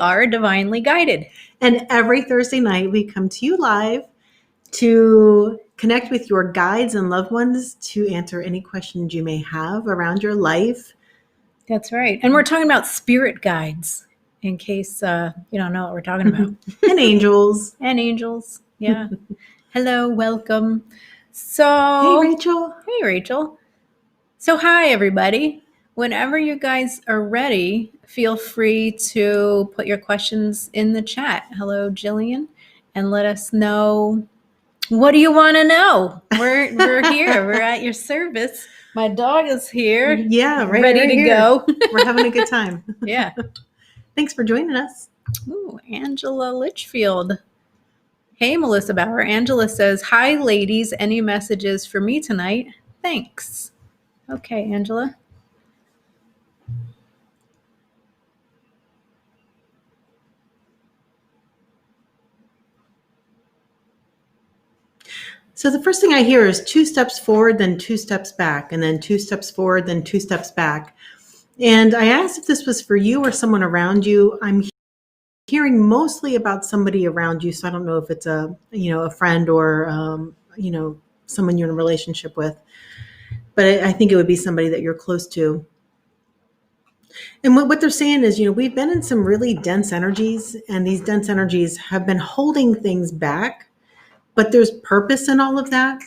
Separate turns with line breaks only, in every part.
are divinely guided.
And every Thursday night, we come to you live to connect with your guides and loved ones to answer any questions you may have around your life.
That's right. And we're talking about spirit guides, in case you don't know what we're talking about.
And angels.
And angels. Yeah. Hello, welcome. So,
Hey, Rachel.
Hey, Rachel. So, hi, everybody. Whenever you guys are ready, feel free to put your questions in the chat. Hello, Jillian. And let us know, what do you want to know? We're here. We're at your service. My dog is here.
Yeah,
ready to go.
We're having a good time.
Yeah.
Thanks for joining us.
Ooh, Angela Litchfield. Hey, Melissa Bauer. Angela says, hi, ladies. Any messages for me tonight? Thanks. Okay, Angela.
So the first thing I hear is 2 steps forward, then 2 steps back, and then 2 steps forward, then 2 steps back. And I asked if this was for you or someone around you. I'm hearing mostly about somebody around you, so I don't know if it's a friend or someone you're in a relationship with. But I think it would be somebody that you're close to. And what they're saying is, we've been in some really dense energies, and these dense energies have been holding things back. But there's purpose in all of that.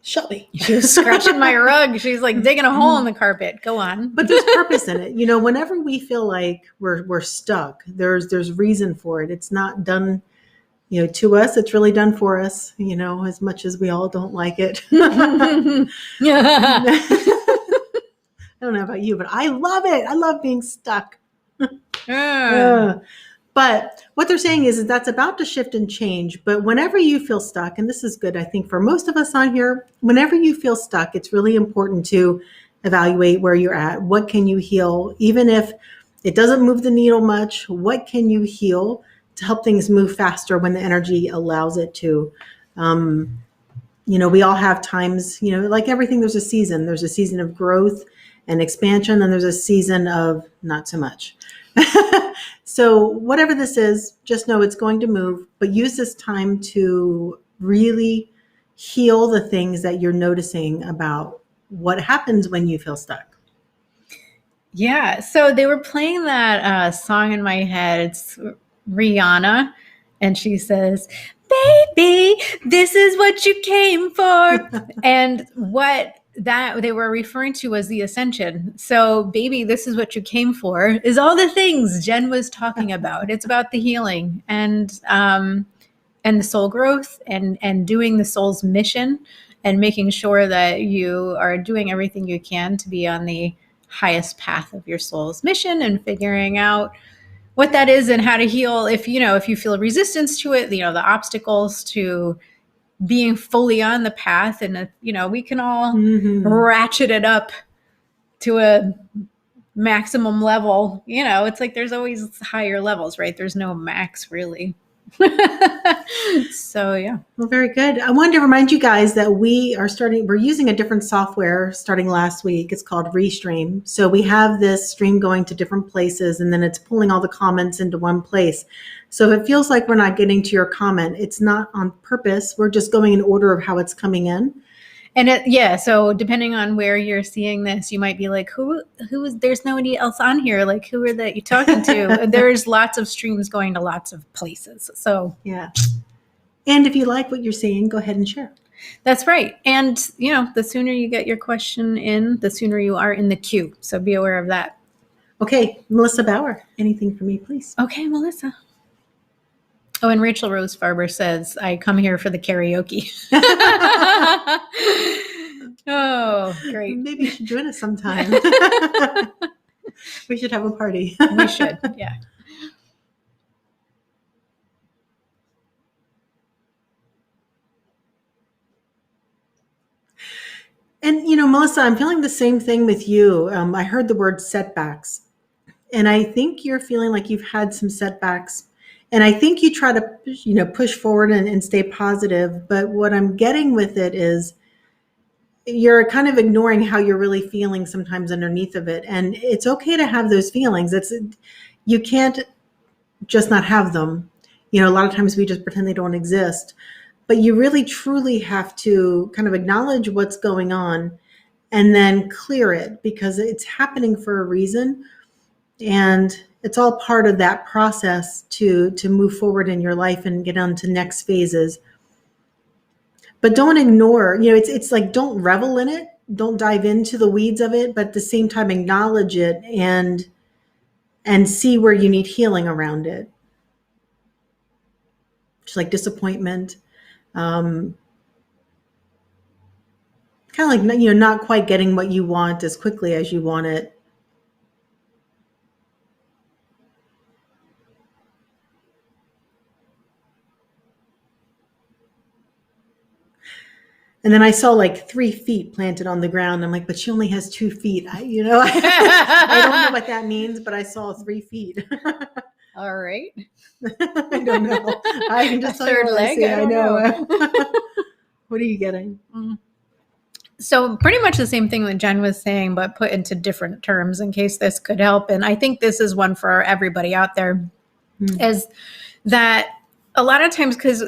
Shelby.
She was scratching my rug. She's like digging a hole in the carpet. Go on.
But there's purpose in it. Whenever we feel like we're stuck, there's reason for it. It's not done, to us. It's really done for us, as much as we all don't like it. I don't know about you, but I love it. I love being stuck. But what they're saying is that's about to shift and change. But whenever you feel stuck, and this is good, I think, for most of us on here, whenever you feel stuck, it's really important to evaluate where you're at. What can you heal? Even if it doesn't move the needle much, what can you heal to help things move faster when the energy allows it to? We all have times, like everything, there's a season. There's a season of growth and expansion, and there's a season of not so much. So whatever this is, just know it's going to move, but use this time to really heal the things that you're noticing about what happens when you feel stuck.
Yeah. So they were playing that song in my head. It's Rihanna. And she says, baby, this is what you came for. And what that they were referring to was the ascension. So, baby, this is what you came for is all the things Jenn was talking about. It's about the healing and the soul growth and doing the soul's mission and making sure that you are doing everything you can to be on the highest path of your soul's mission and figuring out what that is and how to heal if you feel resistance to it, the obstacles to being fully on the path, and we can all ratchet it up to a maximum level. It's like there's always higher levels, right? There's no max really. So yeah.
Well, very good. I wanted to remind you guys that we're using a different software starting last week. It's called Restream. So we have this stream going to different places, and then it's pulling all the comments into one place. So if it feels like we're not getting to your comment, it's not on purpose. We're just going in order of how it's coming in.
And so depending on where you're seeing this, you might be like, who is, there's nobody else on here. Like, who are that you talking to? There's lots of streams going to lots of places. So
yeah. And if you like what you're seeing, go ahead and share.
That's right. And, the sooner you get your question in, the sooner you are in the queue. So be aware of that.
Okay. Melissa Bauer, anything for me, please?
Okay, Melissa. Oh, and Rachel Rose Farber says, I come here for the karaoke. Oh, great.
Maybe you should join us sometime. We should have a party.
We should, yeah.
And, Melissa, I'm feeling the same thing with you. I heard the word setbacks, and I think you're feeling like you've had some setbacks. And I think you try to, push forward and stay positive. But what I'm getting with it is you're kind of ignoring how you're really feeling sometimes underneath of it. And it's okay to have those feelings. You can't just not have them. A lot of times we just pretend they don't exist. But you really truly have to kind of acknowledge what's going on and then clear it, because it's happening for a reason. And it's all part of that process to move forward in your life and get on to next phases. But don't ignore, it's like, don't revel in it. Don't dive into the weeds of it, but at the same time, acknowledge it and see where you need healing around it. Just like disappointment, kind of like, not quite getting what you want as quickly as you want it. And then I saw like 3 feet planted on the ground. I'm like, but she only has 2 feet. I don't know what that means, but I saw 3 feet.
All right.
I don't know. I can just tell you what I see. I know. What are you getting?
So pretty much the same thing that Jen was saying, but put into different terms in case this could help. And I think this is one for everybody out there, is that a lot of times, because,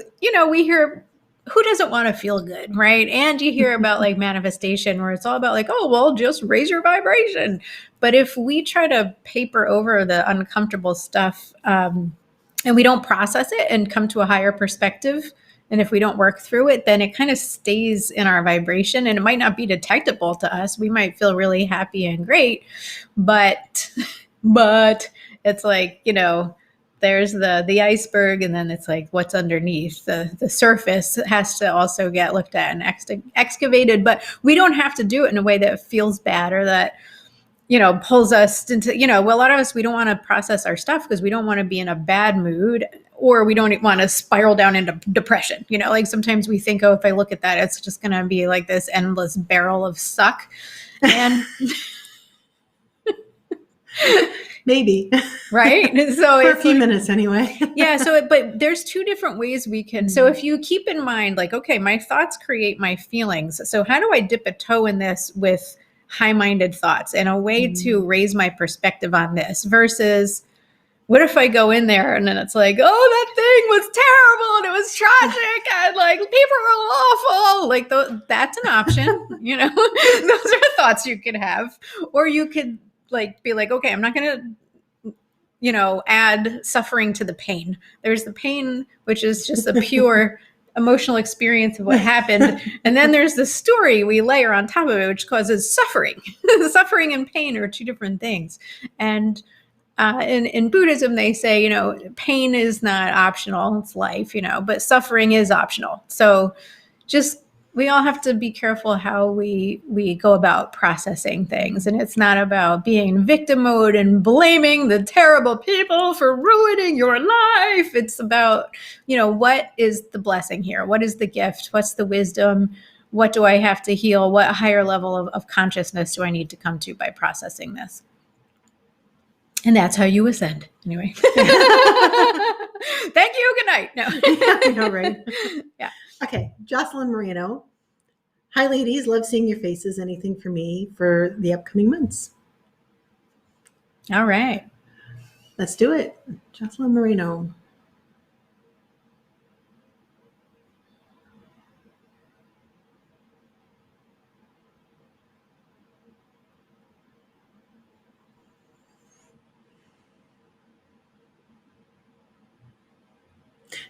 we hear, who doesn't want to feel good, right? And you hear about like manifestation where it's all about like, oh, well, just raise your vibration. But if we try to paper over the uncomfortable stuff and we don't process it and come to a higher perspective, and if we don't work through it, then it kind of stays in our vibration and it might not be detectable to us. We might feel really happy and great, but it's like, there's the iceberg, and then it's like what's underneath. The surface has to also get looked at and excavated, but we don't have to do it in a way that feels bad or that, pulls us into, a lot of us, we don't want to process our stuff because we don't want to be in a bad mood, or we don't want to spiral down into depression. Like sometimes we think, oh, if I look at that, it's just going to be like this endless barrel of suck. And
maybe.
Right. So
for a few minutes anyway.
Yeah. So, but there's 2 different ways we can. So if you keep in mind, like, okay, my thoughts create my feelings. So how do I dip a toe in this with high-minded thoughts and a way to raise my perspective on this versus what if I go in there and then it's like, oh, that thing was terrible and it was tragic and like people were awful. Like that's an option, those are thoughts you could have. Or you could like be like, okay, I'm not going to add suffering to the pain. There's the pain, which is just a pure emotional experience of what happened. And then there's the story we layer on top of it, which causes suffering. Suffering and pain are 2 different things. And in Buddhism, they say, pain is not optional. It's life, but suffering is optional. So just, we all have to be careful how we go about processing things. And it's not about being in victim mode and blaming the terrible people for ruining your life. It's about, what is the blessing here? What is the gift? What's the wisdom? What do I have to heal? What higher level of consciousness do I need to come to by processing this? And that's how you ascend. Anyway. Thank you. Good night. No.
I know, right?
Yeah.
Okay. Jocelyn Moreno. Hi, ladies. Love seeing your faces. Anything for me for the upcoming months?
All right.
Let's do it. Jocelyn Moreno.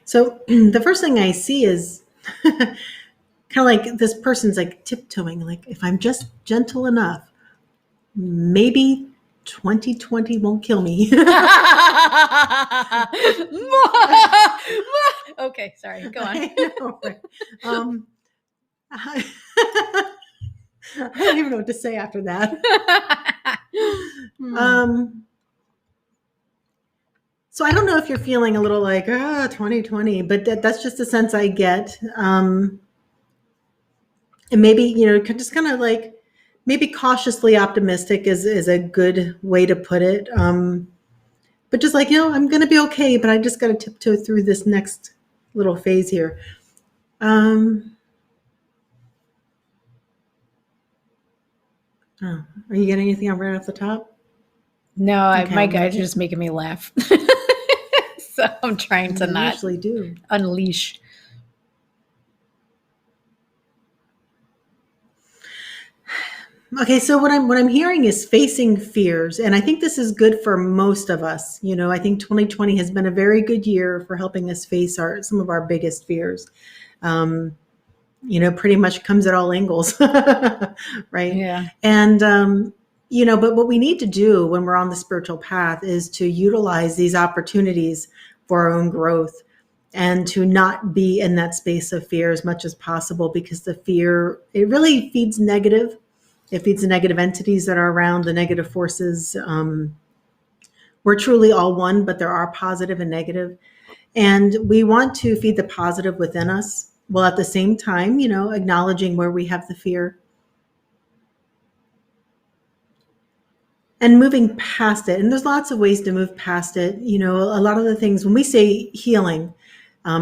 So the first thing I see is kind of like this person's like tiptoeing, like if I'm just gentle enough, maybe 2020 won't kill me.
Okay, sorry. Go on.
I know, right? I don't even know what to say after that. So I don't know if you're feeling a little like, 2020, but that's just a sense I get. And maybe, just kind of like, maybe cautiously optimistic is a good way to put it. But just like, I'm going to be okay, but I just got to tiptoe through this next little phase here. Are you getting anything right off the top?
No, my guys are just making me laugh. So I'm trying to
They
not
usually do.
unleash.
Okay, so what I'm hearing is facing fears, and I think this is good for most of us. I think 2020 has been a very good year for helping us face some of our biggest fears. Pretty much comes at all angles, right?
Yeah.
And but what we need to do when we're on the spiritual path is to utilize these opportunities for our own growth and to not be in that space of fear as much as possible, because the fear, it really feeds negative. It feeds the negative entities that are around, the negative forces. We're truly all one, but there are positive and negative. And we want to feed the positive within us, while at the same time, acknowledging where we have the fear and moving past it. And there's lots of ways to move past it. A lot of the things, when we say healing,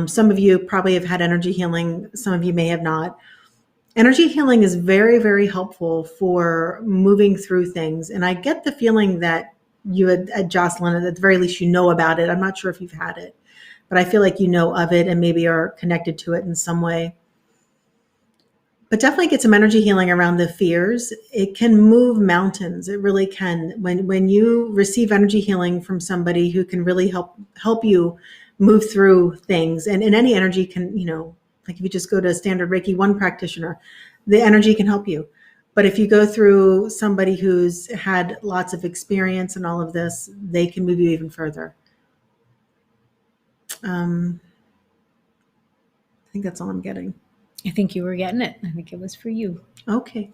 some of you probably have had energy healing, some of you may have not. Energy healing is very, very helpful for moving through things. And I get the feeling that you at Jocelyn, at the very least, you know about it. I'm not sure if you've had it, but I feel like you know of it and maybe are connected to it in some way. But definitely get some energy healing around the fears. It can move mountains. It really can. When you receive energy healing from somebody who can really help you move through things, and any energy can, like if you just go to a standard Reiki 1 practitioner, the energy can help you. But if you go through somebody who's had lots of experience and all of this, they can move you even further. I think that's all I'm getting.
I think you were getting it. I think it was for you.
Okay.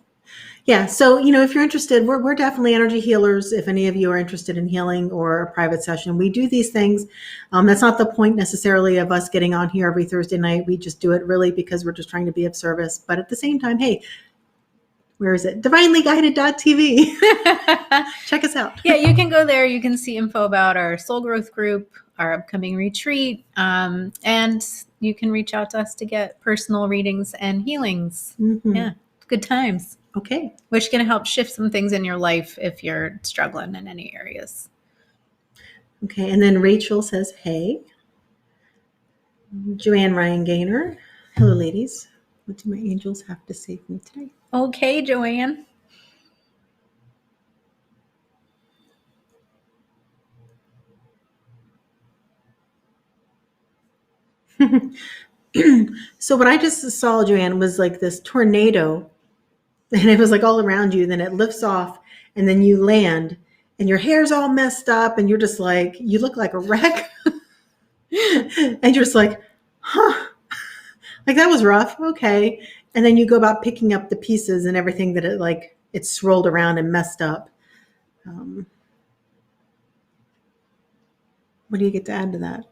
Yeah. So, if you're interested, we're definitely energy healers. If any of you are interested in healing or a private session, we do these things. That's not the point necessarily of us getting on here every Thursday night. We just do it really because we're just trying to be of service. But at the same time, hey, where is it? Divinelyguided.tv. Check us out.
Yeah, you can go there. You can see info about our soul growth group, our upcoming retreat, and you can reach out to us to get personal readings and healings.
Mm-hmm.
Yeah, good times.
Okay.
Which can help shift some things in your life if you're struggling in any areas.
Okay, and then Rachel says, hey. Joanne Ryan Gaynor. Hello, ladies. What do my angels have to say for me today?
Okay, Joanne.
So what I just saw, Joanne, was like this tornado, and it was like all around you. Then it lifts off, and then you land, and your hair's all messed up, and you're just like, you look like a wreck. And you're just like, huh, like that was rough. Okay. And then you go about picking up the pieces and everything that it's swirled around and messed up. What do you get to add to that?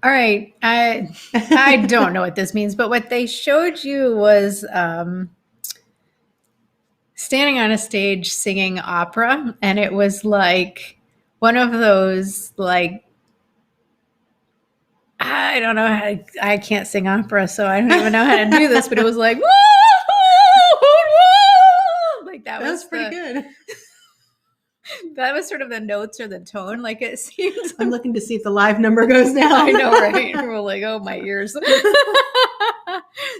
All right. I don't know what this means, but what they showed you was standing on a stage singing opera, and it was like one of those, like, I don't know I can't sing opera, so I don't even know how to do this, but it was like, woo, like that was
pretty good.
That was sort of the notes or the tone. Like it seems.
I'm looking to see if the live number goes down.
I know, right? We're like, oh, my ears.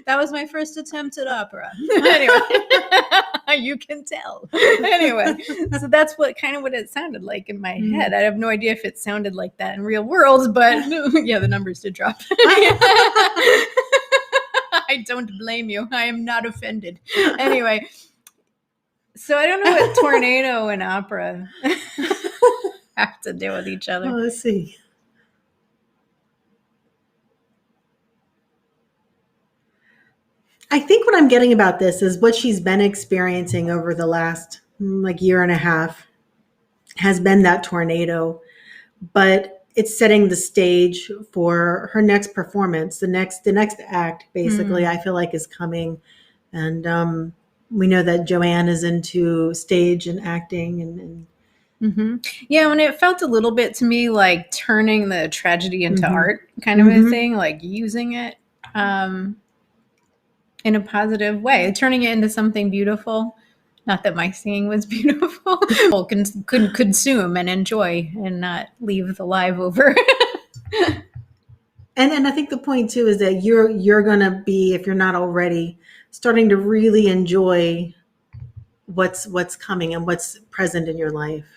That was my first attempt at opera. Anyway, you can tell. Anyway, so that's what it sounded like in my head. I have no idea if it sounded like that in real world, but yeah, the numbers did drop. I don't blame you. I am not offended. Anyway. So I don't know what tornado and opera have to do with each other.
Well, let's see. I think what I'm getting about this is what she's been experiencing over the last year and a half has been that tornado, but it's setting the stage for her next performance. The next act, basically, I feel like is coming, and we know that Joanne is into stage and acting and
yeah, and it felt a little bit to me like turning the tragedy into art kind of a thing, like using it in a positive way, turning it into something beautiful, Not that my singing was beautiful. People could consume and enjoy and not leave the live over.
And I think the point too is that you're gonna be, if you're not already, starting to really enjoy what's coming and what's present in your life.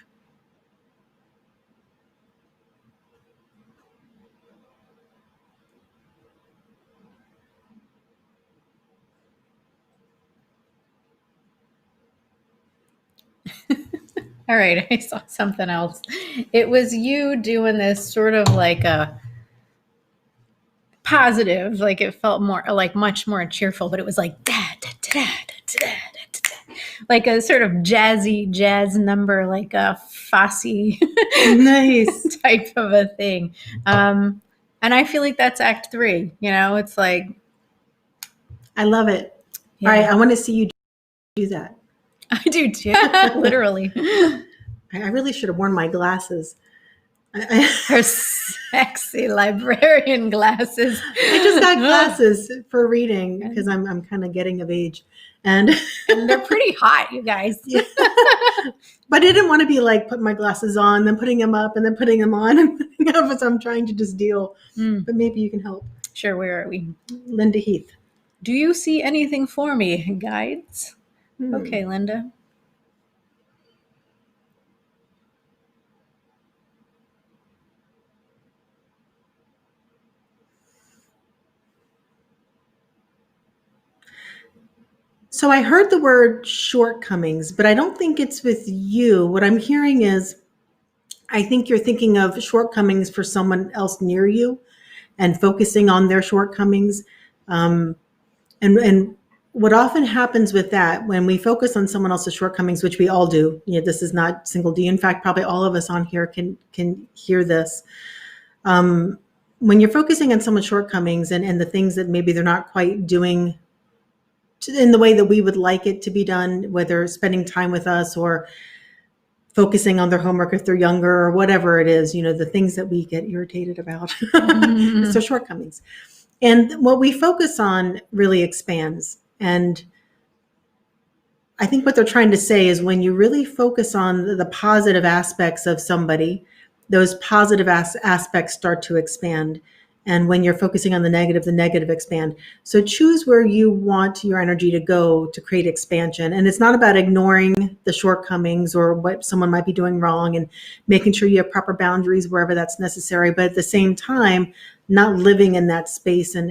All right, I saw something else. It was you doing this sort of like a positive, like it felt more like much more cheerful, but it was like da, da, da, da, da, da, da, like a sort of jazzy jazz number, like a Fosse
Nice.
type of a thing. And I feel like that's Act 3. You know, it's like
I love it.
yeah.
All right, I want to see you do that.
I do too, literally.
I really should have worn my glasses.
Her sexy librarian glasses.
I just got glasses for reading because I'm kind of getting of age, and
they're pretty hot, you guys.
Yeah. But I didn't want to be like putting my glasses on, then putting them up, and then putting them on, and putting them up. So I'm trying to just deal. But maybe you can help.
Sure. Where are we?
Linda Heath.
Do you see anything for me, guides? Okay, Linda.
So I heard the word shortcomings, but I don't think it's with you. What I'm hearing is, I think you're thinking of shortcomings for someone else near you and focusing on their shortcomings. And what often happens with that, when we focus on someone else's shortcomings, which we all do, this is not single D. In fact, probably all of us on here can hear this. When you're focusing on someone's shortcomings and the things that maybe they're not quite doing in the way that we would like it to be done, whether spending time with us or focusing on their homework if they're younger or whatever it is, the things that we get irritated about, it's their shortcomings. And what we focus on really expands. And I think what they're trying to say is when you really focus on the positive aspects of somebody, those positive aspects start to expand. And when you're focusing on the negative expand. So choose where you want your energy to go to create expansion. And it's not about ignoring the shortcomings or what someone might be doing wrong and making sure you have proper boundaries wherever that's necessary. But at the same time, not living in that space and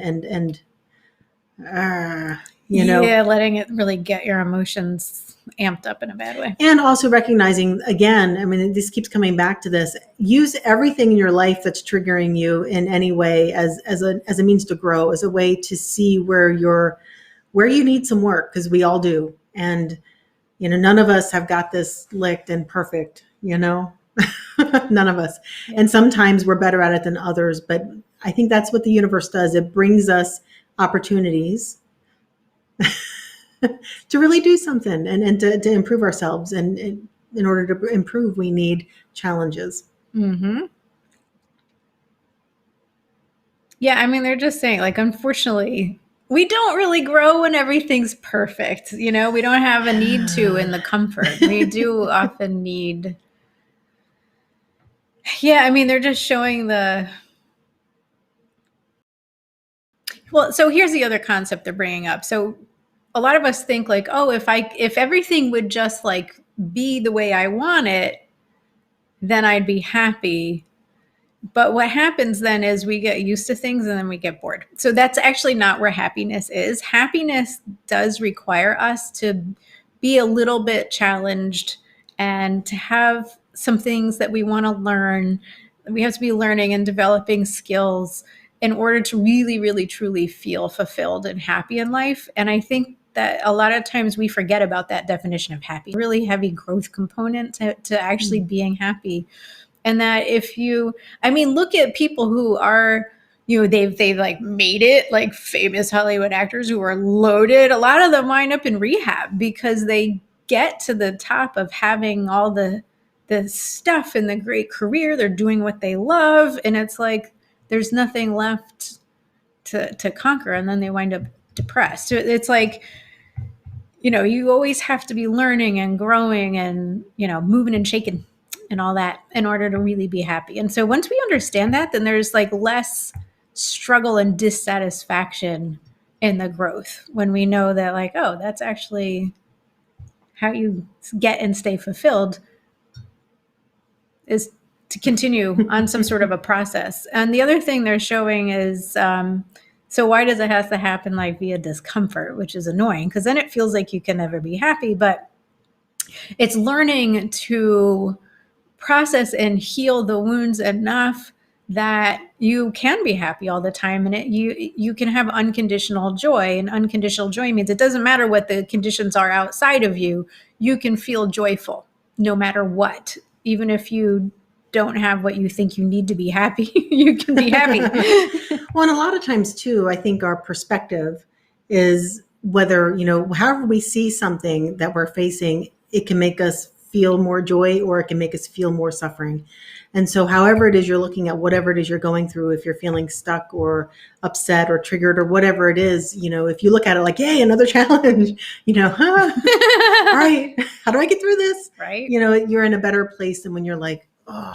letting it really get your emotions amped up in a bad way.
And also recognizing, again, I mean, this keeps coming back to this, use everything in your life that's triggering you in any way as a means to grow, as a way to see where you need some work, because we all do. And, none of us have got this licked and perfect, none of us. And sometimes we're better at it than others, but I think that's what the universe does. It brings us opportunities to really do something and to improve ourselves. And in order to improve, we need challenges.
Mm-hmm. Yeah, I mean, they're just saying, like, unfortunately, we don't really grow when everything's perfect. We don't have a need to in the comfort. We do often need. Yeah, I mean, they're just showing well, so here's the other concept they're bringing up. So a lot of us think like, oh, if everything would just like be the way I want it, then I'd be happy. But what happens then is we get used to things and then we get bored. So that's actually not where happiness is. Happiness does require us to be a little bit challenged and to have some things that we want to learn. We have to be learning and developing skills in order to really, really, truly feel fulfilled and happy in life. And I think that a lot of times we forget about that definition of happy, really heavy growth component to actually being happy. And that look at people who are, they've like made it, like famous Hollywood actors who are loaded. A lot of them wind up in rehab because they get to the top of having all the stuff and the great career. They're doing what they love. And it's like, there's nothing left to conquer. And then they wind up depressed. So it's like, you always have to be learning and growing and, moving and shaking and all that in order to really be happy. And so once we understand that, then there's like less struggle and dissatisfaction in the growth when we know that, like, oh, that's actually how you get and stay fulfilled, is to continue on some sort of a process. And the other thing they're showing is, so why does it have to happen like via discomfort, which is annoying because then it feels like you can never be happy, but it's learning to process and heal the wounds enough that you can be happy all the time, and you can have unconditional joy. And unconditional joy means it doesn't matter what the conditions are outside of you. You can feel joyful no matter what, even if you don't have what you think you need to be happy. You can be happy.
Well, and a lot of times too, I think our perspective is whether, however we see something that we're facing, it can make us feel more joy or it can make us feel more suffering. And so however it is you're looking at whatever it is you're going through, if you're feeling stuck or upset or triggered or whatever it is, if you look at it like, yay, another challenge, all right, how do I get through this?
Right.
You're in a better place than when you're like, oh,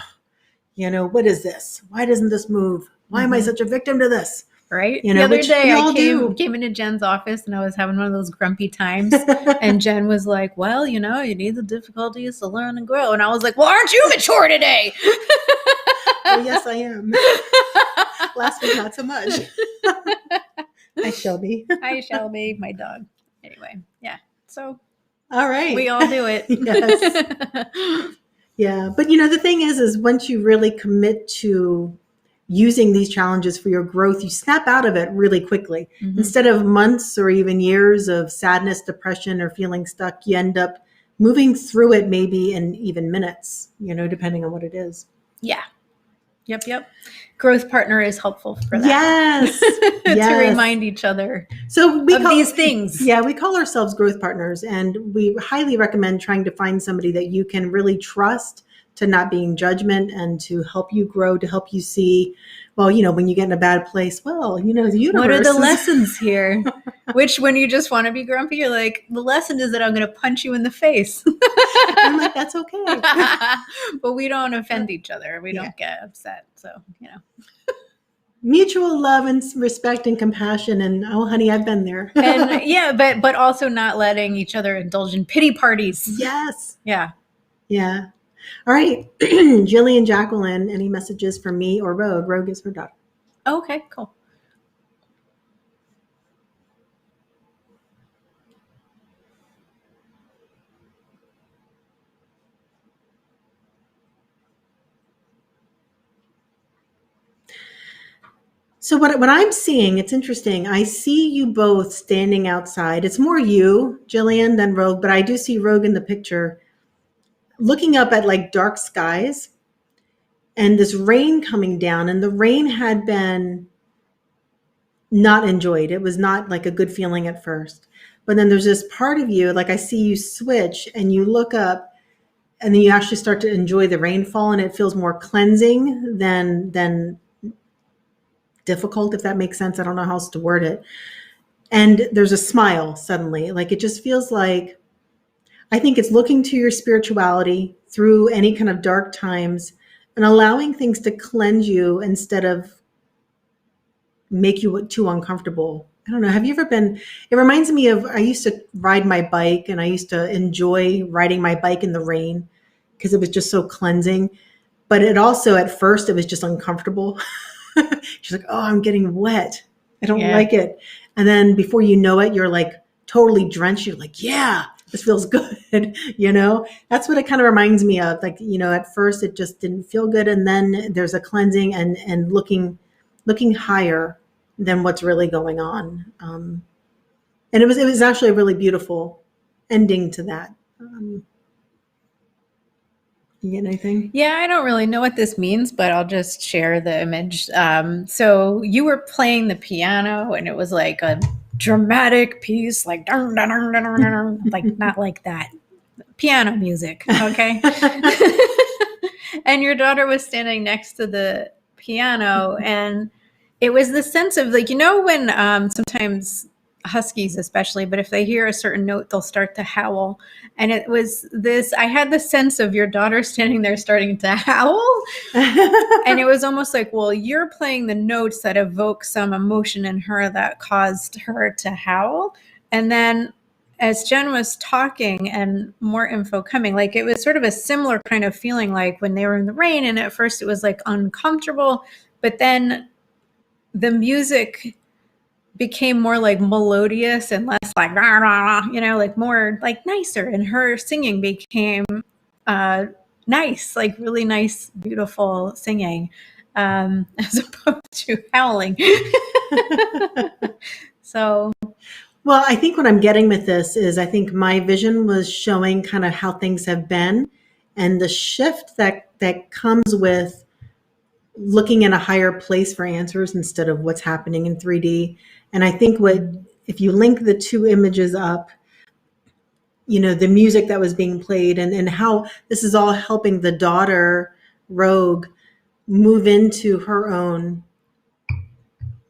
what is this? Why doesn't this move? Why am I such a victim to this?
Right. The other day I came into Jenn's office and I was having one of those grumpy times and Jenn was like, well, you need the difficulties to learn and grow. And I was like, well, aren't you mature today?
Well, yes, I am. Last week, not so much. Hi, Shelby.
Hi, Shelby, my dog. Anyway, yeah. So
all right.
We all do it.
Yes. Yeah. But the thing is once you really commit to using these challenges for your growth, you snap out of it really quickly. Mm-hmm. Instead of months or even years of sadness, depression, or feeling stuck, you end up moving through it maybe in even minutes, depending on what it is.
Yeah. Yep. Growth partner is helpful for that.
Yes.
To remind each other of these things.
Yeah, we call ourselves growth partners, and we highly recommend trying to find somebody that you can really trust to not be in judgment and to help you grow, to help you see, well, when you get in a bad place, well, the universe.
What are the lessons here? Which, when you just want to be grumpy, you're like, the lesson is that I'm going to punch you in the face.
I'm like, that's okay.
But we don't offend each other. We don't get upset. So,
Mutual love and respect and compassion. And, oh, honey, I've been there.
And but also not letting each other indulge in pity parties.
Yes.
Yeah.
Yeah. All right. Jillian, Jacqueline, any messages for me or Rogue? Rogue is her daughter.
Okay, cool.
So what I'm seeing, it's interesting. I see you both standing outside. It's more you, Jillian, than Rogue, but I do see Rogue in the picture looking up at like dark skies and this rain coming down, and the rain had been not enjoyed. It was not like a good feeling at first. But then there's this part of you, like I see you switch and you look up and then you actually start to enjoy the rainfall, and it feels more cleansing than difficult, if that makes sense. I don't know how else to word it. And there's a smile suddenly. Like it just feels like, I think it's looking to your spirituality through any kind of dark times and allowing things to cleanse you instead of make you too uncomfortable. I don't know. Have you ever been, it reminds me of, I used to ride my bike and I used to enjoy riding my bike in the rain because it was just so cleansing. But it also, at first, it was just uncomfortable. She's like, oh, I'm getting wet. I don't like it. And then before you know it, you're like totally drenched. You're like, yeah, this feels good. That's what it kind of reminds me of. Like, at first it just didn't feel good. And then there's a cleansing and looking higher than what's really going on. And it was actually a really beautiful ending to that. You get anything?
Yeah, I don't really know what this means, but I'll just share the image. So you were playing the piano and it was like a dramatic piece, like dun, dun, dun, dun, dun, dun, like not like that. Piano music, okay? And your daughter was standing next to the piano, and it was the sense of like, when sometimes huskies especially, but if they hear a certain note, they'll start to howl. And it was this, I had the sense of your daughter standing there starting to howl. And it was almost like, well, you're playing the notes that evoke some emotion in her that caused her to howl. And then as Jenn was talking and more info coming, like it was sort of a similar kind of feeling like when they were in the rain. And at first it was like uncomfortable, but then the music became more like melodious and less like, rah, rah, rah, you know, like more like nicer. And her singing became nice, like really nice, beautiful singing, as opposed to howling. So,
well, I think what I'm getting with this is I think my vision was showing kind of how things have been and the shift that comes with looking in a higher place for answers instead of what's happening in 3D. And I think if you link the two images up, you know, the music that was being played and how this is all helping the daughter Rogue move into her own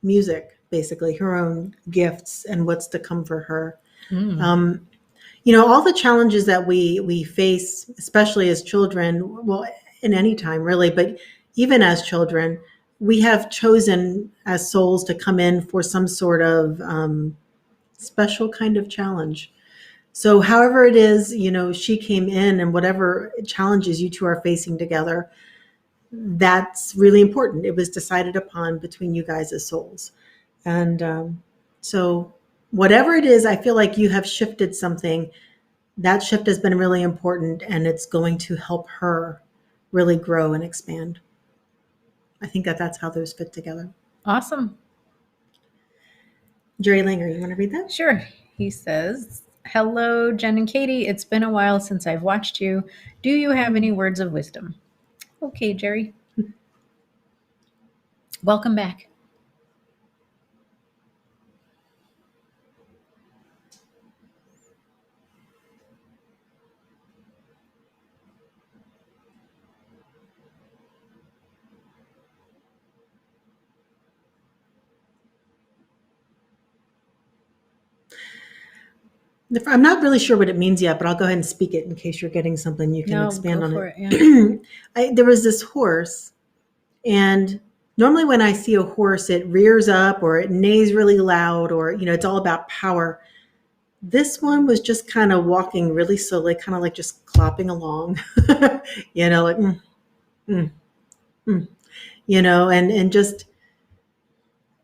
music, basically her own gifts and what's to come for her. You know, all the challenges that we face, especially as children, well, in any time really, but even as children, we have chosen as souls to come in for some sort of special kind of challenge. So however it is, you know, she came in and whatever challenges you two are facing together, that's really important. It was decided upon between you guys as souls. And so whatever it is, I feel like you have shifted something. That shift has been really important and it's going to help her really grow and expand. I think that's how those fit together.
Awesome.
Jerry Langer, you want to read that?
Sure. He says, hello, Jenn and Katie. It's been a while since I've watched you. Do you have any words of wisdom? Okay, Jerry. Welcome back.
I'm not really sure what it means yet, but I'll go ahead and speak it in case you're getting something you can expand on it. Yeah. There was this horse, and normally when I see a horse, it rears up or it neighs really loud, or, you know, it's all about power. This one was just kind of walking really slowly, kind of like just clopping along, you know, like, you know, and just,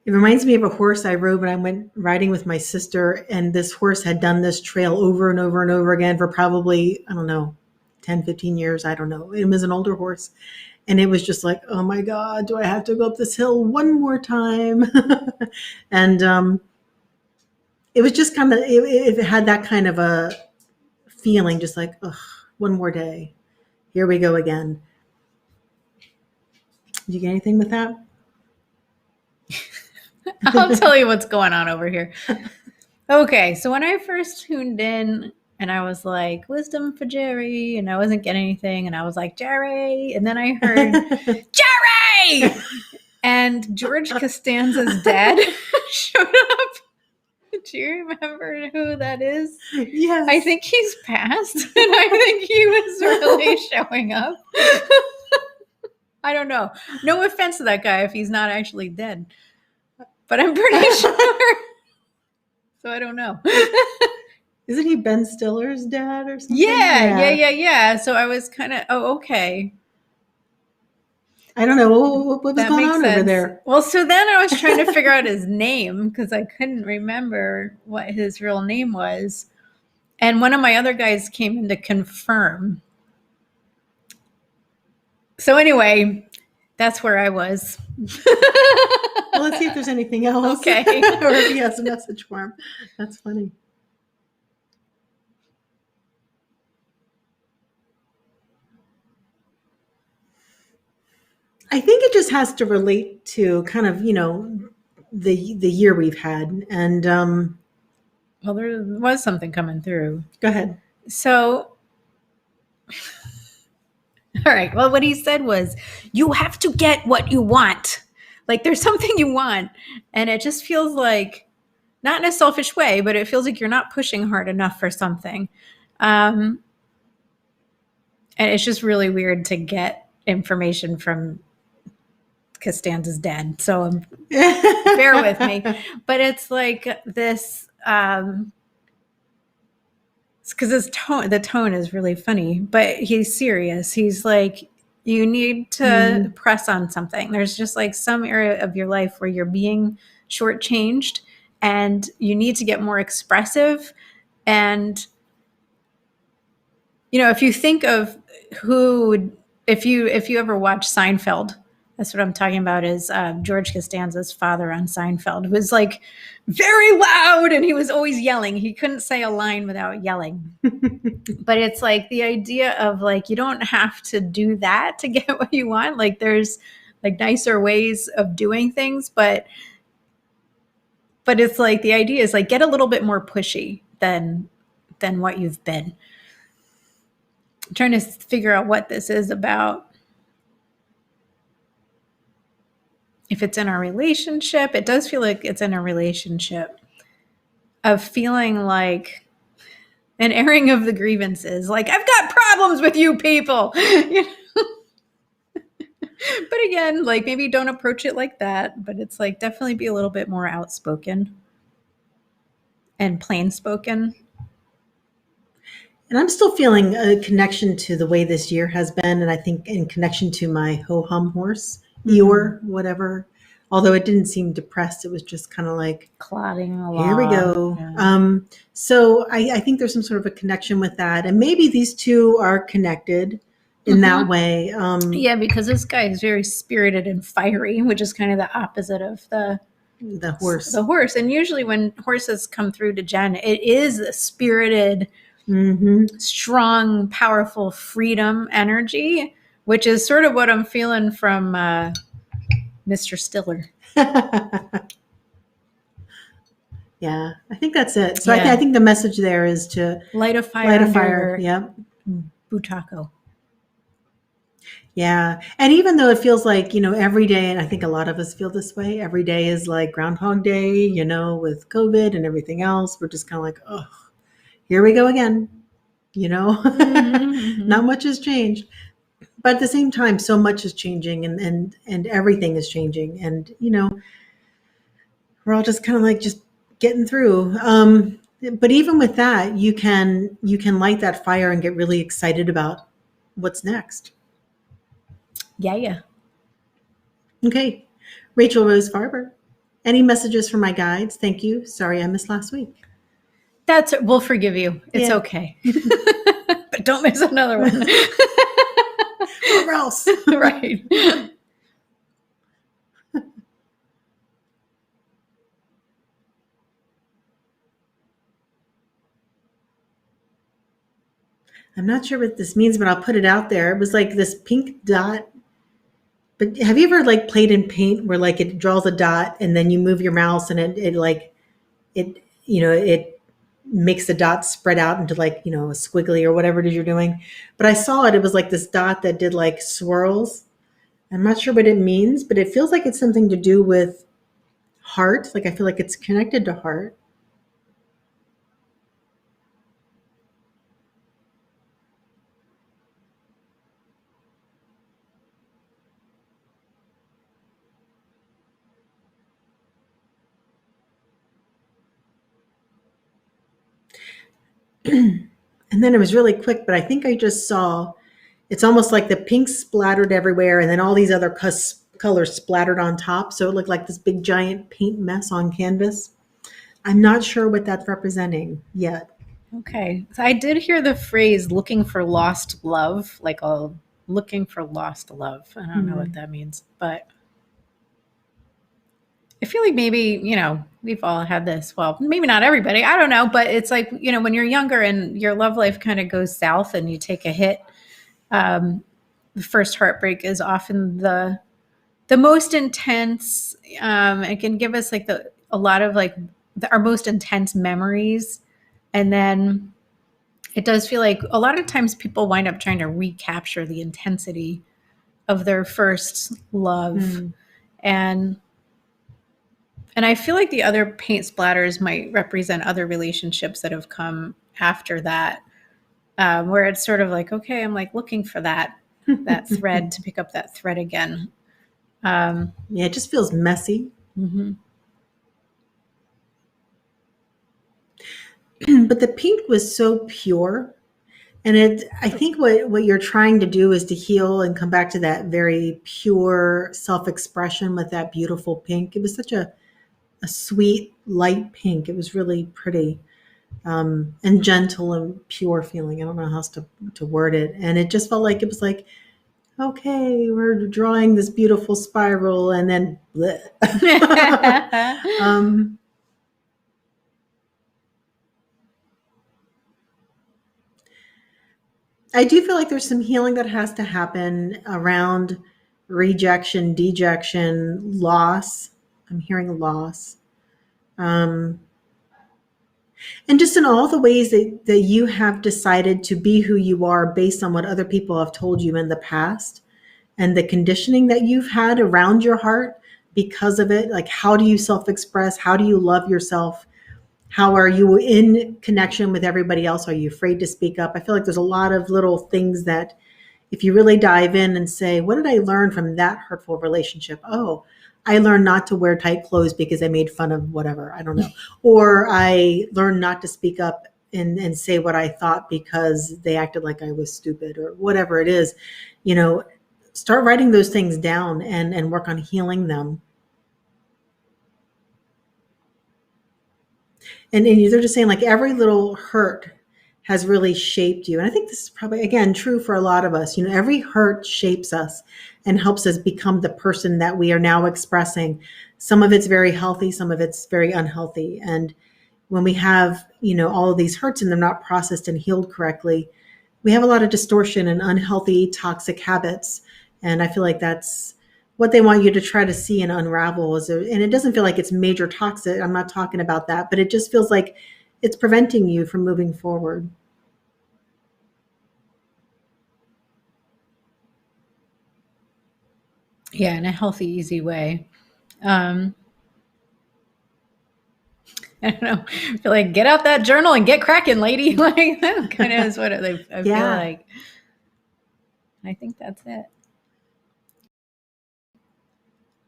it reminds me of a horse I rode when I went riding with my sister, and this horse had done this trail over and over and over again for probably, I don't know, 10, 15 years. I don't know. It was an older horse. And it was just like, oh my God, do I have to go up this hill one more time? And it was just kind of, it had that kind of a feeling, just like, ugh, one more day. Here we go again. Did you get anything with that?
I'll tell you what's going on over here. Okay, so when I first tuned in and I was like, wisdom for Jerry, and I wasn't getting anything, and I was like, Jerry, and then I heard, Jerry! And George Costanza's dad showed up. Do you remember who that is?
Yes.
I think he's passed, and I think he was really showing up. I don't know. No offense to that guy if he's not actually dead. But I'm pretty sure. So I don't know.
Isn't he Ben Stiller's dad or something?
Yeah. So I was kind of, okay.
I don't know. What was going on over there?
Well, so then I was trying to figure out his name because I couldn't remember what his real name was. And one of my other guys came in to confirm. So anyway, that's where I was.
Well, let's see if there's anything else.
Okay.
Or if he has a message for him. That's funny. I think it just has to relate to kind of, you know, the year we've had. And
well, there was something coming through.
Go ahead.
So, all right. Well, what he said was, you have to get what you want. Like there's something you want. And it just feels like not in a selfish way, but it feels like you're not pushing hard enough for something. And it's just really weird to get information from Costanza's dead. So bear with me. But it's like this, because the tone is really funny, but he's serious. He's like, you need to press on something. There's just like some area of your life where you're being shortchanged and you need to get more expressive. And, if you think of if you ever watch Seinfeld, that's what I'm talking about, is George Costanza's father on Seinfeld was like very loud and he was always yelling. He couldn't say a line without yelling. But it's like the idea of like, you don't have to do that to get what you want. Like there's like nicer ways of doing things, but it's like the idea is like get a little bit more pushy than what you've been. I'm trying to figure out what this is about. If it's in a relationship, it does feel like it's in a relationship of feeling like an airing of the grievances. Like, I've got problems with you people. But again, like maybe don't approach it like that, but it's like definitely be a little bit more outspoken and plain spoken.
And I'm still feeling a connection to the way this year has been. And I think in connection to my ho-hum horse, Eeyore, whatever. Although it didn't seem depressed. It was just kind of like
Clodding along.
Here we go.
Yeah.
So I think there's some sort of a connection with that. And maybe these two are connected in that way.
Yeah, because this guy is very spirited and fiery, which is kind of the opposite of the
horse.
The horse. And usually when horses come through to Jenn, it is a spirited, strong, powerful freedom energy, which is sort of what I'm feeling from Mr. Stiller.
Yeah, I think that's it. So I think the message there is to
light a fire.
Yep.
Butako.
Yeah. And even though it feels like, every day, and I think a lot of us feel this way, every day is like Groundhog Day, with COVID and everything else. We're just kind of like, oh, here we go again. Not much has changed. But at the same time, so much is changing and everything is changing. And, we're all just kind of like just getting through. But even with that, you can light that fire and get really excited about what's next.
Yeah.
Okay. Rachel Rose Farber. Any messages for my guides? Thank you. Sorry I missed last week.
We'll forgive you. It's okay. But don't miss another one.
Or else.
Right.
I'm not sure what this means, but I'll put it out there. It was like this pink dot. But have you ever like played in paint where like it draws a dot and then you move your mouse and it makes the dot spread out into like, a squiggly or whatever it is you're doing. But I saw it. It was like this dot that did like swirls. I'm not sure what it means, but it feels like it's something to do with heart. Like I feel like it's connected to heart. And then it was really quick, but I think I just saw, it's almost like the pink splattered everywhere and then all these other colors splattered on top. So it looked like this big giant paint mess on canvas. I'm not sure what that's representing yet.
Okay. So I did hear the phrase looking for lost love, like looking for lost love. I don't know what that means, but I feel like maybe, we've all had this. Well, maybe not everybody. I don't know. But it's like, when you're younger and your love life kind of goes south and you take a hit, the first heartbreak is often the most intense. It can give us like a lot of like our most intense memories. And then it does feel like a lot of times people wind up trying to recapture the intensity of their first love. And And I feel like the other paint splatters might represent other relationships that have come after that, where it's sort of like, okay, I'm like looking for that thread to pick up that thread again.
Yeah, it just feels messy.
Mm-hmm.
But the pink was so pure. And I think what you're trying to do is to heal and come back to that very pure self-expression with that beautiful pink. It was such a sweet, light pink. It was really pretty, and gentle and pure feeling. I don't know how else to word it. And it just felt like it was like, okay, we're drawing this beautiful spiral, and then bleh. I do feel like there's some healing that has to happen around rejection, dejection, loss. I'm hearing loss. And just in all the ways that you have decided to be who you are based on what other people have told you in the past and the conditioning that you've had around your heart because of it. Like, how do you self-express? How do you love yourself? How are you in connection with everybody else? Are you afraid to speak up? I feel like there's a lot of little things that if you really dive in and say, what did I learn from that hurtful relationship? Oh, I learned not to wear tight clothes because I made fun of whatever. I don't know. Or I learned not to speak up and say what I thought because they acted like I was stupid or whatever it is. Start writing those things down and work on healing them. And they're just saying like every little hurt has really shaped you. And I think this is probably, again, true for a lot of us. Every hurt shapes us and helps us become the person that we are now expressing. Some of it's very healthy, some of it's very unhealthy. And when we have, all of these hurts and they're not processed and healed correctly, we have a lot of distortion and unhealthy, toxic habits. And I feel like that's what they want you to try to see and unravel. And it doesn't feel like it's major toxic. I'm not talking about that, but it just feels like it's preventing you from moving forward.
Yeah, in a healthy, easy way. I don't know. I feel like get out that journal and get cracking, lady. Like that kind of is what I feel like. I think that's it.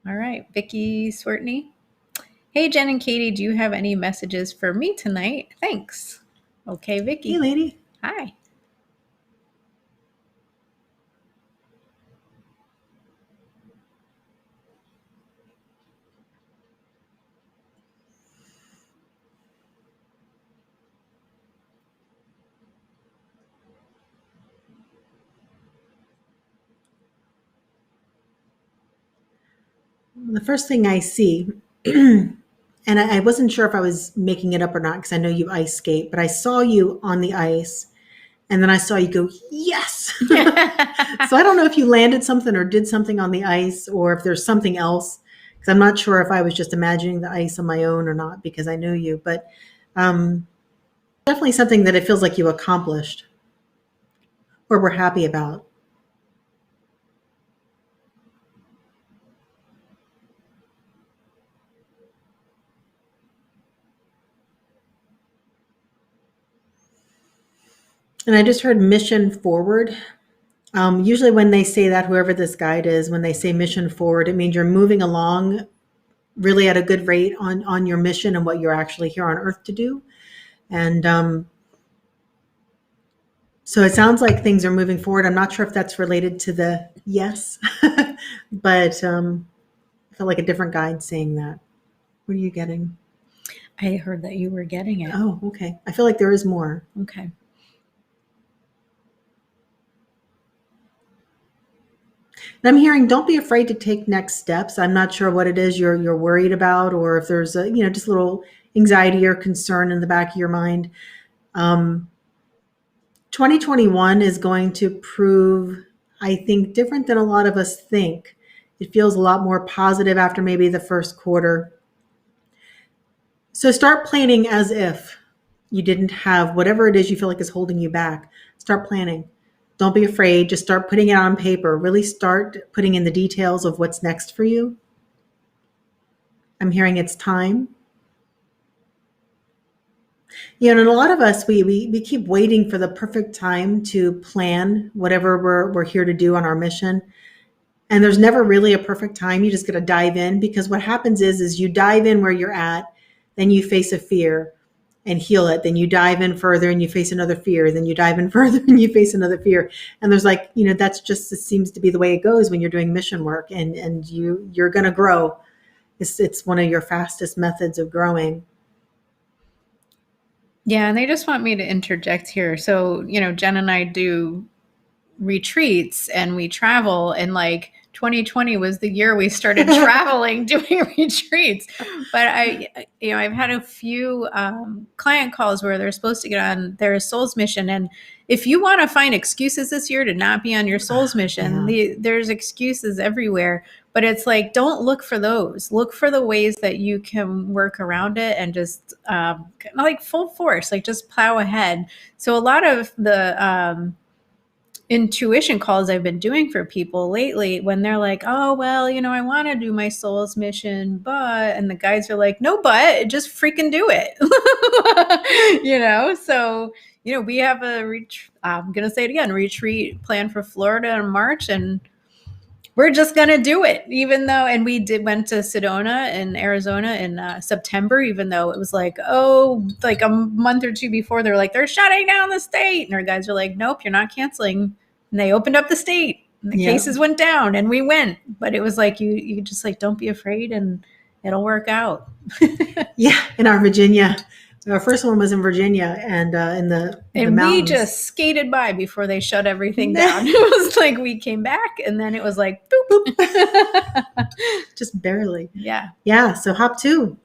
All right, Vicky Swertney. Hey, Jenn and Katie, do you have any messages for me tonight? Thanks. Okay, Vicky.
Hey, lady.
Hi.
The first thing I see, and I wasn't sure if I was making it up or not because I know you ice skate, but I saw you on the ice and then I saw you go, yes. So I don't know if you landed something or did something on the ice or if there's something else, because I'm not sure if I was just imagining the ice on my own or not because I know you, but definitely something that it feels like you accomplished or were happy about. And I just heard mission forward. Usually when they say that, whoever this guide is, when they say mission forward, it means you're moving along really at a good rate on your mission and what you're actually here on earth to do. And so it sounds like things are moving forward. I'm not sure if that's related to the yes, but I feel like a different guide saying that. What are you getting?
I heard that you were getting it.
Oh, okay. I feel like there is more.
Okay.
And I'm hearing, don't be afraid to take next steps. I'm not sure what it is you're worried about, or if there's a just a little anxiety or concern in the back of your mind. 2021 is going to prove, I think, different than a lot of us think. It feels a lot more positive after maybe the first quarter. So start planning as if you didn't have whatever it is you feel like is holding you back. Start planning. Don't be afraid. Just start putting it on paper. Really start putting in the details of what's next for you. I'm hearing it's time. And a lot of us, we keep waiting for the perfect time to plan whatever we're here to do on our mission. And there's never really a perfect time. You just got to dive in, because what happens is you dive in where you're at, then you face a fear and heal it. Then you dive in further and you face another fear. Then you dive in further and you face another fear. And there's like, that's just, it seems to be the way it goes when you're doing mission work, and you're going to grow. It's one of your fastest methods of growing.
Yeah, and they just want me to interject here. So, Jen and I do retreats and we travel, and like 2020 was the year we started traveling doing retreats. But I've had a few client calls where they're supposed to get on their soul's mission, and if you want to find excuses this year to not be on your soul's mission, there's excuses everywhere. But it's like, don't look for those. Look for the ways that you can work around it, and just like full force, like just plow ahead. So a lot of the intuition calls I've been doing for people lately, when they're like, oh, well, I want to do my soul's mission, and the guides are like, no, but just freaking do it. So, we have I'm going to say it again, retreat planned for Florida in March, and we're just going to do it, even though, and we went to Sedona in Arizona in September, even though it was like, like a month or two before, they're like, they're shutting down the state. And our guys are like, nope, you're not canceling. And they opened up the state, and the cases went down, and we went. But it was like, you just like, don't be afraid, and it'll work out.
Yeah. In our Virginia, our first one was in Virginia, and in the mountains.
We just skated by before they shut everything down. It was like we came back, and then it was like boop, boop.
Just barely.
Yeah.
Yeah. So hop 2.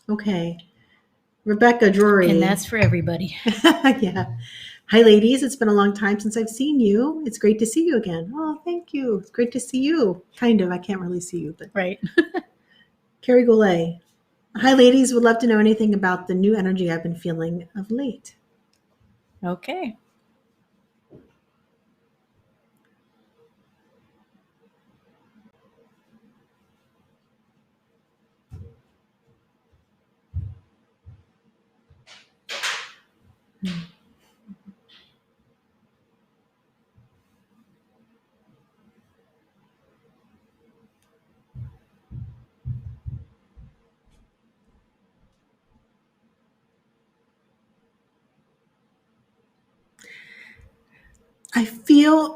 Okay. Rebecca Drury.
And that's for everybody.
Yeah. Hi, ladies. It's been a long time since I've seen you. It's great to see you again. Oh, thank you. It's great to see you. Kind of. I can't really see you, but
right.
Carrie Goulet. Hi, ladies. Would love to know anything about the new energy I've been feeling of late.
Okay.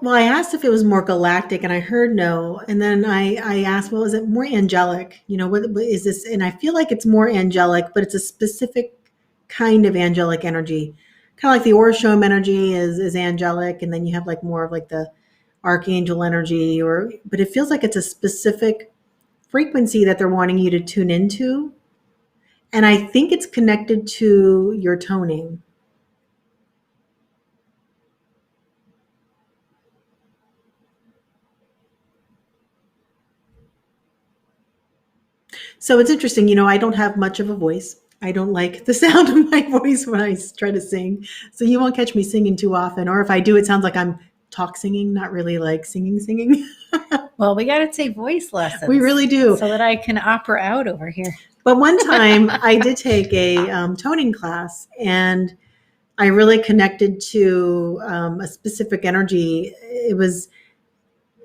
I asked if it was more galactic, and I heard no. And then I asked, well, is it more angelic? What is this? And I feel like it's more angelic, but it's a specific kind of angelic energy. Kind of like the Orishome energy is angelic. And then you have like more of like the archangel energy, but it feels like it's a specific frequency that they're wanting you to tune into. And I think it's connected to your toning. So it's interesting, I don't have much of a voice. I don't like the sound of my voice when I try to sing. So you won't catch me singing too often. Or if I do, it sounds like I'm talk singing, not really like singing.
Well, we got to take voice lessons.
We really do.
So that I can opera out over here.
But one time I did take a toning class, and I really connected to a specific energy. It was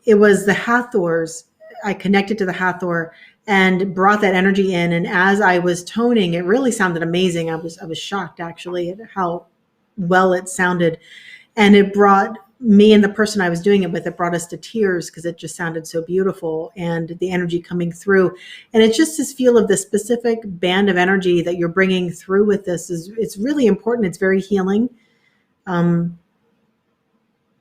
the Hathors. I connected to the Hathor and brought that energy in. And as I was toning, it really sounded amazing. I was shocked actually at how well it sounded. And it brought me and the person I was doing it with, it brought us to tears, because it just sounded so beautiful, and the energy coming through. And it's just this feel of the specific band of energy that you're bringing through with this it's really important. It's very healing.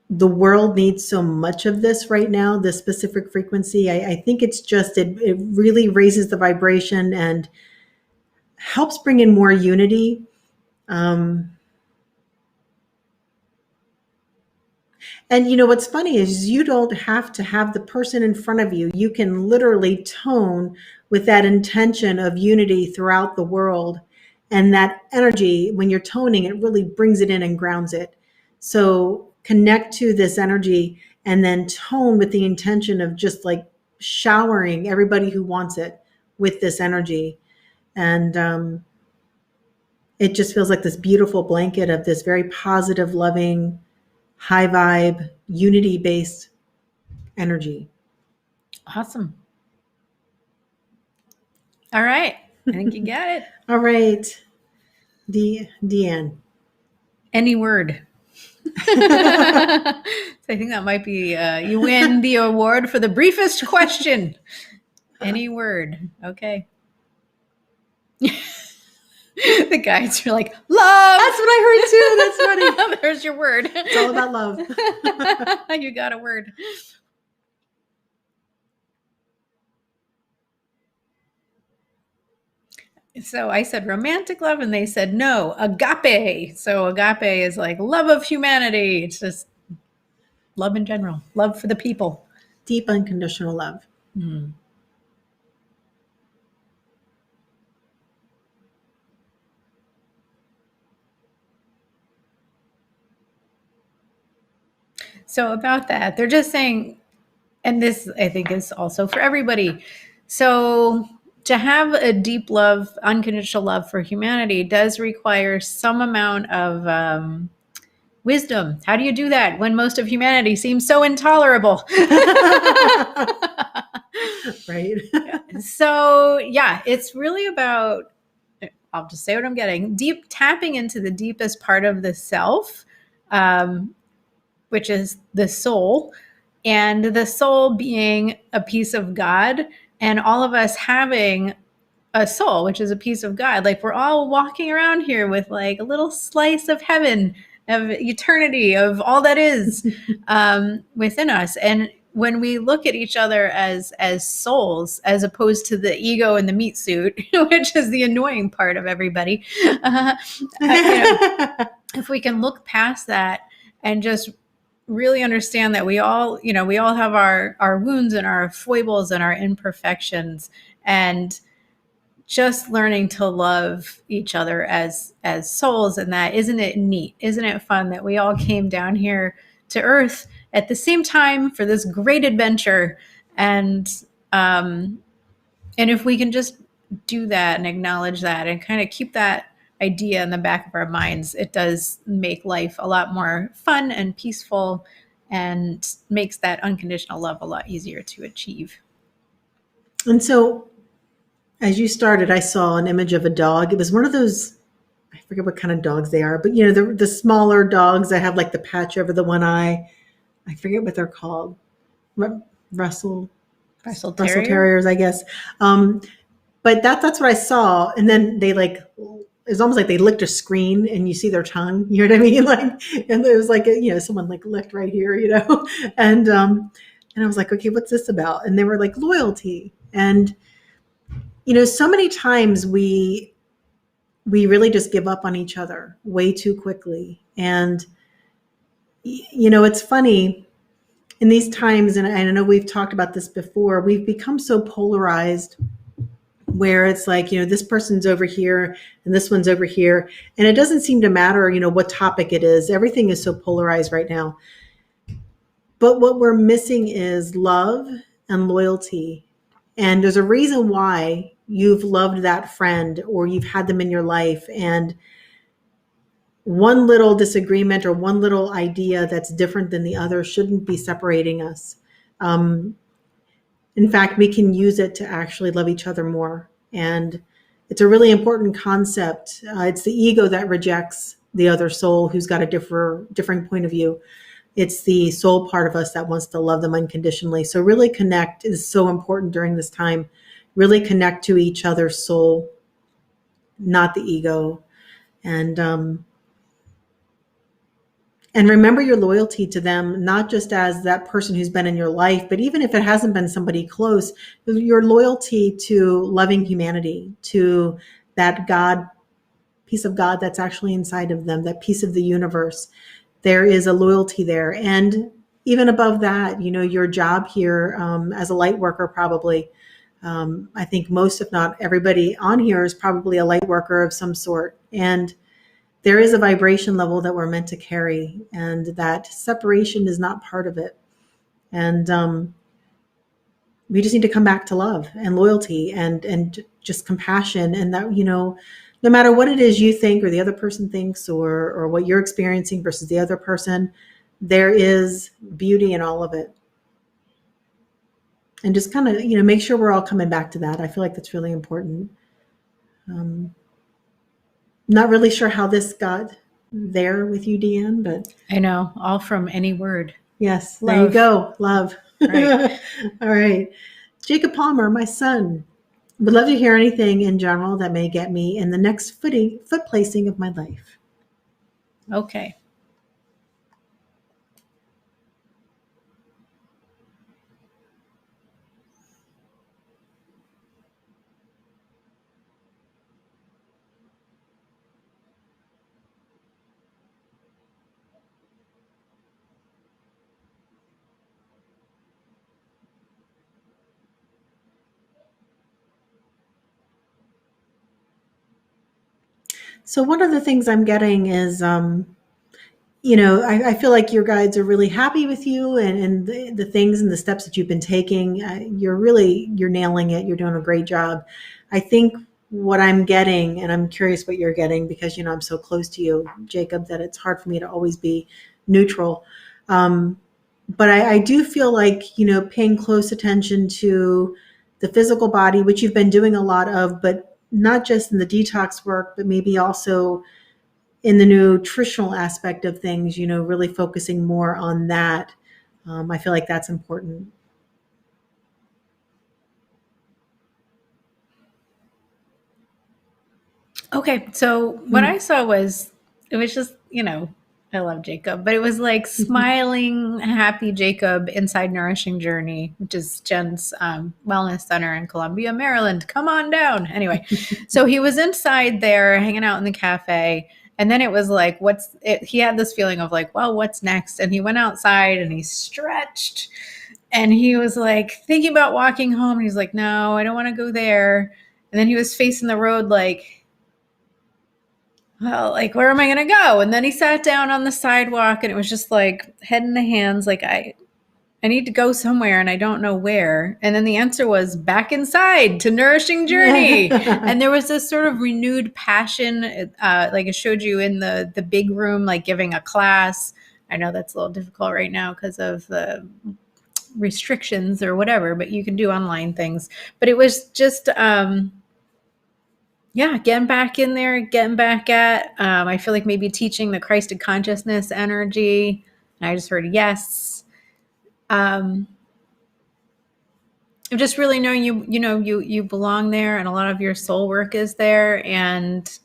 The world needs so much of this right now, this specific frequency. I think it's just, it really raises the vibration and helps bring in more unity. And what's funny is you don't have to have the person in front of you. You can literally tone with that intention of unity throughout the world. And that energy, when you're toning, it really brings it in and grounds it. So connect to this energy and then tone with the intention of just like showering everybody who wants it with this energy. And it just feels like this beautiful blanket of this very positive, loving, high vibe, unity based energy.
Awesome. All right. I think you got it.
All right. Deanne.
Any word. So I think that might be, you win the award for the briefest question. Any word. Okay. The guys are like, love.
That's what I heard too. That's funny.
There's your word.
It's all about love.
You got a word. So I said romantic love, and they said no, agape. So agape is like love of humanity. It's just love in general, love for the people.
Deep unconditional love.
Mm. So about that, they're just saying, and this I think is also for everybody. So to have a deep love, unconditional love for humanity does require some amount of wisdom. How do you do that when most of humanity seems so intolerable?
Right.
So yeah, it's really about, I'll just say what I'm getting, deep tapping into the deepest part of the self, which is the soul, and the soul being a piece of God, and all of us having a soul, which is a piece of God. Like we're all walking around here with like a little slice of heaven, of eternity, of all that is within us. And when we look at each other as souls, as opposed to the ego and the meat suit, which is the annoying part of everybody, if we can look past that and just really understand that we all have our wounds and our foibles and our imperfections, and just learning to love each other as souls. And that, isn't it neat? Isn't it fun that we all came down here to Earth at the same time for this great adventure? And if we can just do that and acknowledge that and kind of keep that idea in the back of our minds, it does make life a lot more fun and peaceful, and makes that unconditional love a lot easier to achieve.
And so as you started, I saw an image of a dog. It was one of those, I forget what kind of dogs they are, but the smaller dogs that have like the patch over the one eye. I forget what they're called. Russell Terriers, I guess. But that's what I saw. And then they it's almost like they licked a screen and you see their tongue, you know what I mean? And it was like, someone like licked right here, and I was like, okay, what's this about? And they were like loyalty. And, so many times we really just give up on each other way too quickly. And, it's funny in these times, and I know we've talked about this before, we've become so polarized, where it's like, this person's over here and this one's over here. And it doesn't seem to matter, what topic it is. Everything is so polarized right now. But what we're missing is love and loyalty. And there's a reason why you've loved that friend or you've had them in your life. And one little disagreement or one little idea that's different than the other shouldn't be separating us. In fact, we can use it to actually love each other more. And it's a really important concept. It's the ego that rejects the other soul who's got a different point of view. It's the soul part of us that wants to love them unconditionally. So really connect is so important during this time. Really connect to each other's soul, not the ego. And remember your loyalty to them, not just as that person who's been in your life, but even if it hasn't been somebody close, your loyalty to loving humanity, to that God, piece of God that's actually inside of them, that piece of the universe. There is a loyalty there. And even above that, your job here as a light worker, probably, I think most, if not everybody on here is probably a light worker of some sort. And there is a vibration level that we're meant to carry, and that separation is not part of it. And we just need to come back to love and loyalty and just compassion, and that, no matter what it is you think or the other person thinks, or what you're experiencing versus the other person, there is beauty in all of it. And just kind of, make sure we're all coming back to that. I feel like that's really important. Not really sure how this got there with you, Deanne, but
I know, all from any word.
yes,
Love.
there you go. Love.
Right.
All right. Jacob Palmer, my son, would love to hear anything in general that may get me in the next foot placing of my life.
Okay.
So one of the things I'm getting is, I feel like your guides are really happy with you, and the things and the steps that you've been taking. You're nailing it. You're doing a great job. I think what I'm getting, and I'm curious what you're getting, because, I'm so close to you, Jacob, that it's hard for me to always be neutral. But I do feel like, paying close attention to the physical body, which you've been doing a lot of, but not just in the detox work, but maybe also in the nutritional aspect of things, really focusing more on that. I feel like that's important.
Okay. So what I saw was, it was just, I love Jacob, but it was like smiling, happy Jacob inside Nourishing Journey, which is Jenn's wellness center in Columbia, Maryland. Come on down. Anyway, so he was inside there hanging out in the cafe. And then it was like, he had this feeling of like, well, what's next? And he went outside and he stretched, and he was like thinking about walking home. And he's like, no, I don't want to go there. And then he was facing the road like, well, like, where am I going to go? And then he sat down on the sidewalk, and it was just like head in the hands. Like, I need to go somewhere and I don't know where. And then the answer was back inside to Nourishing Journey. And there was this sort of renewed passion. Like it showed you in the big room, like giving a class. I know that's a little difficult right now because of the restrictions or whatever, but you can do online things. But it was just, getting back in there, getting back at, I feel like maybe teaching the Christed consciousness energy. And I just heard yes. Just really knowing you belong there, and a lot of your soul work is there. And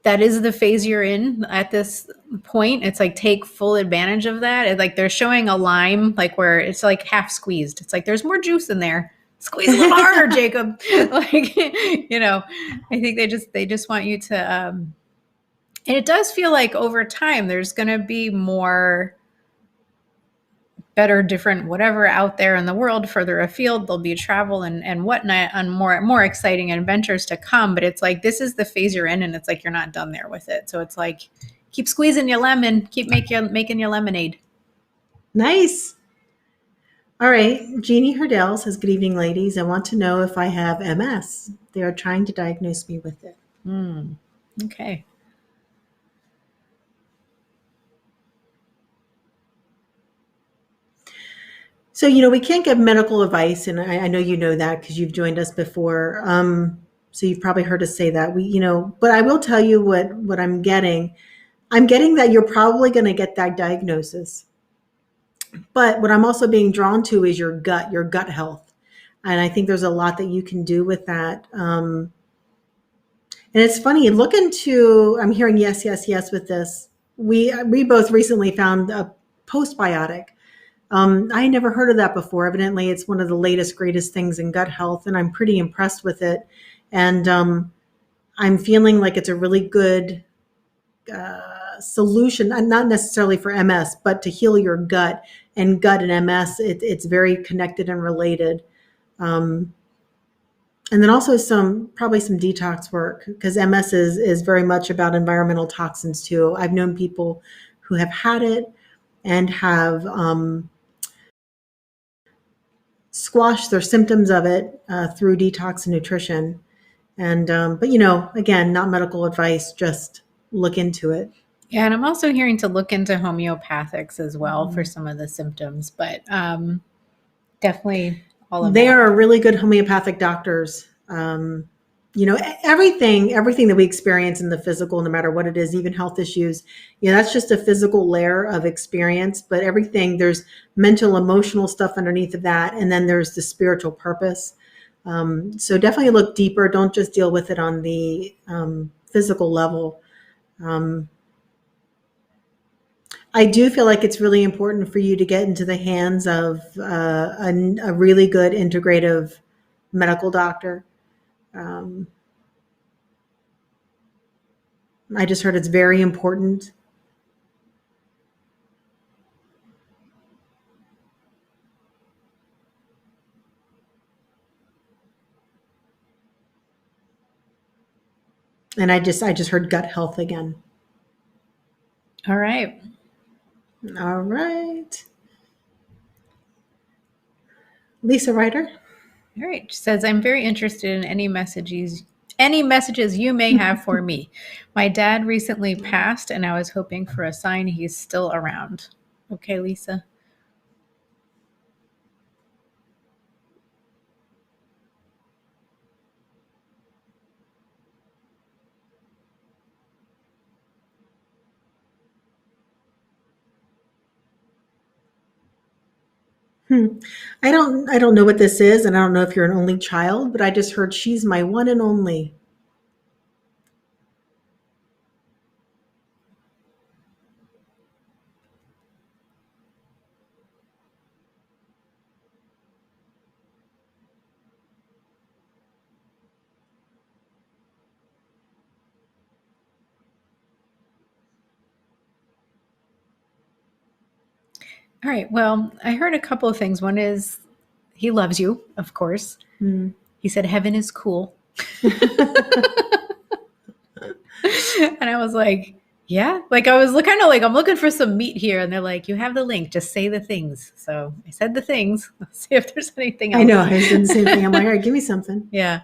that is the phase you're in at this point. It's like, take full advantage of that. It's like they're showing a lime, like where it's like half squeezed. It's like, there's more juice in there. Squeeze a little harder, Jacob. Like, I think they just want you to, and it does feel like over time, there's going to be more better, different, whatever out there in the world, further afield. There'll be travel and whatnot, and more exciting adventures to come. But it's like, this is the phase you're in, and it's like, you're not done there with it. So it's like, keep squeezing your lemon, keep making your lemonade.
Nice. All right. Jeannie Hurdell says, good evening, ladies. I want to know if I have MS. They are trying to diagnose me with it.
Okay.
So, we can't give medical advice, and I know you know that because you've joined us before. So you've probably heard us say that. But I will tell you what I'm getting. I'm getting that you're probably going to get that diagnosis. But what I'm also being drawn to is your gut health. And I think there's a lot that you can do with that. And it's funny, I'm hearing yes, yes, yes with this. We both recently found a postbiotic. I never heard of that before. Evidently, it's one of the latest, greatest things in gut health, and I'm pretty impressed with it. And I'm feeling like it's a really good solution, not necessarily for MS, but to heal your gut. And gut and MS, it's very connected and related. And then also probably some detox work, because MS is very much about environmental toxins too. I've known people who have had it and have squash their symptoms of it through detox and nutrition. And but again, not medical advice. Just look into it.
Yeah, and I'm also hearing to look into homeopathics as well for some of the symptoms, but definitely all of
They
that.
are really good homeopathic doctors. Everything that we experience in the physical, no matter what it is, even health issues, that's just a physical layer of experience. But everything, there's mental, emotional stuff underneath of that, and then there's the spiritual purpose. So definitely look deeper. Don't just deal with it on the physical level. I do feel like it's really important for you to get into the hands of a really good integrative medical doctor. Um, I just heard it's very important. And I just heard gut health again.
All right.
All right. Lisa Ryder.
All right. She says, I'm very interested in any messages you may have for me. My dad recently passed, and I was hoping for a sign he's still around. Okay, Lisa.
I don't know what this is, and I don't know if you're an only child, but I just heard she's my one and only.
All right. Well, I heard a couple of things. One is he loves you, of course. He said heaven is cool. And I was like, yeah. Like I was kind of like, I'm looking for some meat here. And they're like, you have the link. Just say the things. So I said the things. Let's see if there's anything else.
I know. I was doing the same thing. I'm like, all right, give me something.
Yeah.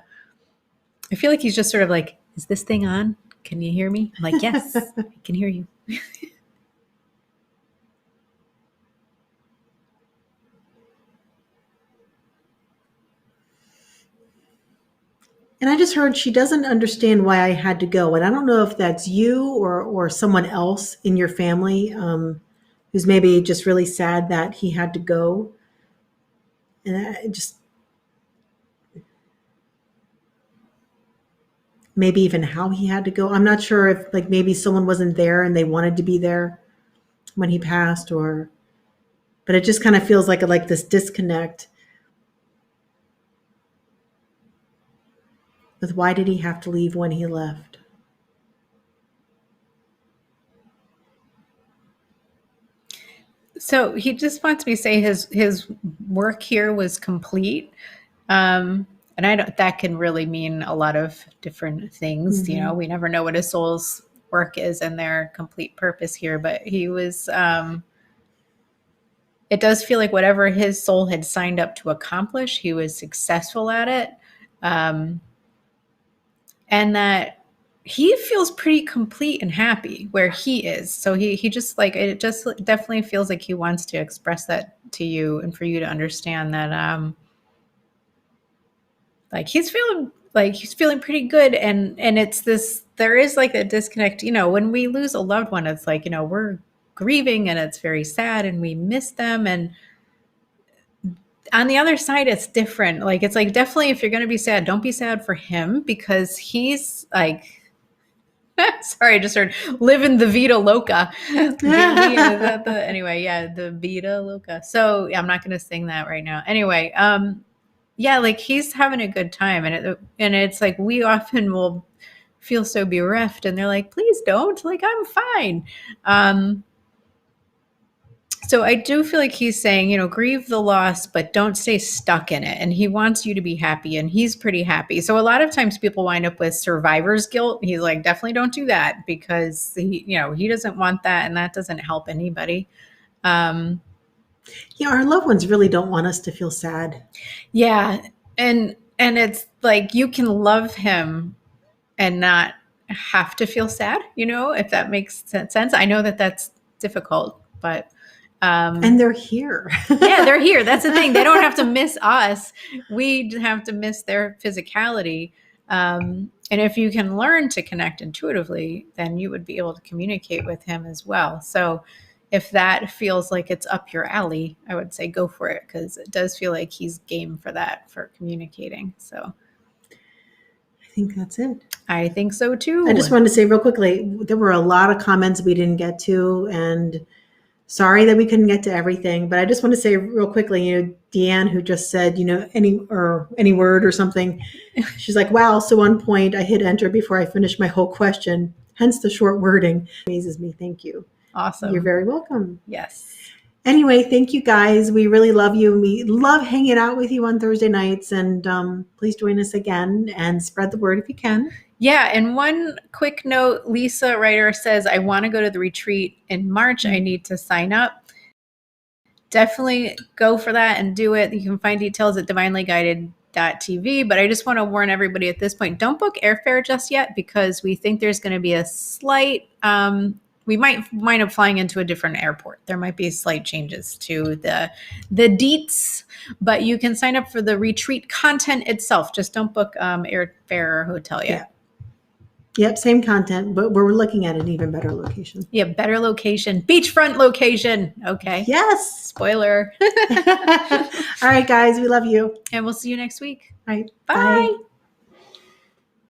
I feel like he's just sort of like, is this thing on? Can you hear me? I'm like, yes, I can hear you.
And I just heard she doesn't understand why I had to go. And I don't know if that's you or someone else in your family who's maybe just really sad that he had to go. And I just maybe even how he had to go. I'm not sure if like maybe someone wasn't there and they wanted to be there when he passed, but it just kind of feels like this disconnect with why did he have to leave when he left.
So he just wants me to say his work here was complete. And I don't, that can really mean a lot of different things.
Mm-hmm.
We never know what a soul's work is and their complete purpose here, but he was, it does feel like whatever his soul had signed up to accomplish, he was successful at it. And that he feels pretty complete and happy where he is. So he just like, it just definitely feels like he wants to express that to you and for you to understand that, like he's feeling pretty good. And it's this, there is like a disconnect, when we lose a loved one, it's like, we're grieving and it's very sad and we miss them. And on the other side, it's different. Like, it's like, definitely if you're going to be sad, don't be sad for him because he's like, sorry, I just heard living the Vita Loca. Anyway, yeah, the Vita Loca. So yeah, I'm not going to sing that right now. Anyway, yeah, like he's having a good time, and it's like we often will feel so bereft, and they're like, please don't. Like I'm fine. So I do feel like he's saying, grieve the loss, but don't stay stuck in it. And he wants you to be happy, and he's pretty happy. So a lot of times people wind up with survivor's guilt. He's like, definitely don't do that because he doesn't want that, and that doesn't help anybody.
Yeah, our loved ones really don't want us to feel sad.
Yeah. And it's like you can love him and not have to feel sad, if that makes sense. I know that that's difficult, but
And they're here.
yeah, they're here. That's the thing. They don't have to miss us. We have to miss their physicality. And if you can learn to connect intuitively, then you would be able to communicate with him as well. So if that feels like it's up your alley, I would say go for it, because it does feel like he's game for that, for communicating. So
I think that's it.
I think so too.
I just wanted to say real quickly, there were a lot of comments we didn't get to, and sorry that we couldn't get to everything, but I just want to say real quickly, Deanne, who just said, any word or something, she's like, wow, so on point. I hit enter before I finished my whole question. Hence the short wording. Amazes me. Thank you.
Awesome.
You're very welcome.
Yes.
Anyway, thank you guys. We really love you. We love hanging out with you on Thursday nights, and please join us again and spread the word if you can.
Yeah, and one quick note, Lisa Ryder says, I want to go to the retreat in March. I need to sign up. Definitely go for that and do it. You can find details at divinelyguided.tv, but I just want to warn everybody at this point, don't book airfare just yet, because we think there's going to be a slight, we might wind up flying into a different airport. There might be slight changes to the deets, but you can sign up for the retreat content itself. Just don't book airfare or hotel yet.
Yeah. Yep, same content, but we're looking at an even better location.
Yeah, better location. Beachfront location. Okay.
Yes.
Spoiler.
All right, guys, we love you.
And we'll see you next week.
All right.
Bye.
Bye.